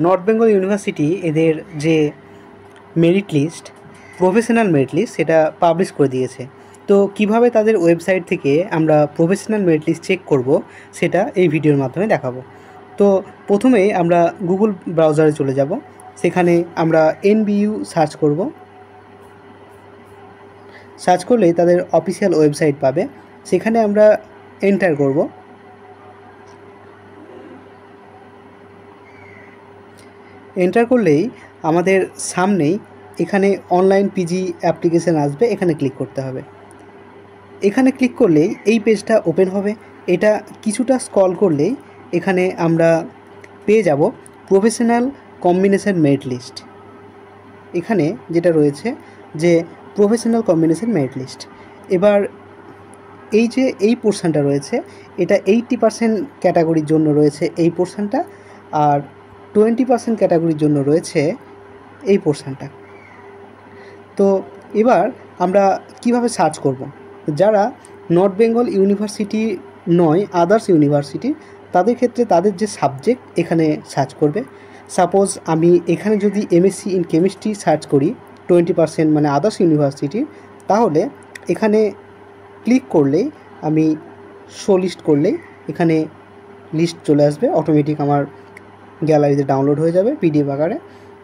North Bengal university এদের যে merit list, professional merit list, সেটা পাবলিশ করে দিয়েছে। তো কিভাবে তাদের ওয়েবসাইট থেকে আমরা প্রফেশনাল মেরিট লিস্ট চেক করব সেটা এই ভিডিওর মাধ্যমে দেখাবো। তো প্রথমেই আমরা গুগল ব্রাউজারে চলে যাব, সেখানে আমরা NBU সার্চ করব। সার্চ করলেই তাদের অফিসিয়াল ওয়েবসাইট পাবে, সেখানে আমরা এন্টার করব। এন্টার করলেই আমাদের সামনেই এখানে অনলাইন পিজি অ্যাপ্লিকেশান আসবে, এখানে ক্লিক করতে হবে। এখানে ক্লিক করলেই এই পেজটা ওপেন হবে। এটা কিছুটা স্ক্রল করলেই এখানে আমরা পেয়ে যাব প্রফেশনাল কম্বিনেশন মেরিট লিস্ট। এখানে যেটা রয়েছে যে প্রফেশনাল কম্বিনেশন মেরিট লিস্ট। এবার এই যে এই পোর্শনটা রয়েছে, এটা 80% ক্যাটাগরির জন্য রয়েছে এই পোর্শনটা, আর 20% ক্যাটাগরির জন্য রয়েছে এই পোর্শনটা। তো এবার আমরা কিভাবে সার্চ করব? যারা নর্থ বেঙ্গল ইউনিভার্সিটি নয়, আদার্স ইউনিভার্সিটি, তাদের ক্ষেত্রে তাদের যে সাবজেক্ট এখানে সার্চ করবে। সাপোজ আমি এখানে যদি MSc ইন কেমিস্ট্রি সার্চ করি 20% মানে আদার্স ইউনিভার্সিটি, তাহলে এখানে ক্লিক করলেই আমি শো লিস্ট করলেই এখানে লিস্ট চলে আসবে, অটোমেটিক আমার গ্যালারিতে ডাউনলোড হয়ে যাবে PDF আকারে।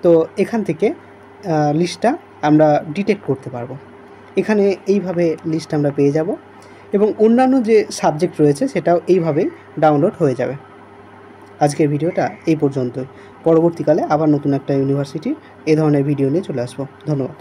তো এখান থেকে লিস্টটা আমরা ডিটেক্ট করতে পারবো। এখানে এইভাবে লিস্ট আমরা পেয়ে যাব, এবং অন্যান্য যে সাবজেক্ট রয়েছে সেটাও এইভাবেই ডাউনলোড হয়ে যাবে। আজকের ভিডিওটা এই পর্যন্তই। পরবর্তীকালে আবার নতুন একটা ইউনিভার্সিটি এ ধরনের ভিডিও নিয়ে চলে আসবো। ধন্যবাদ।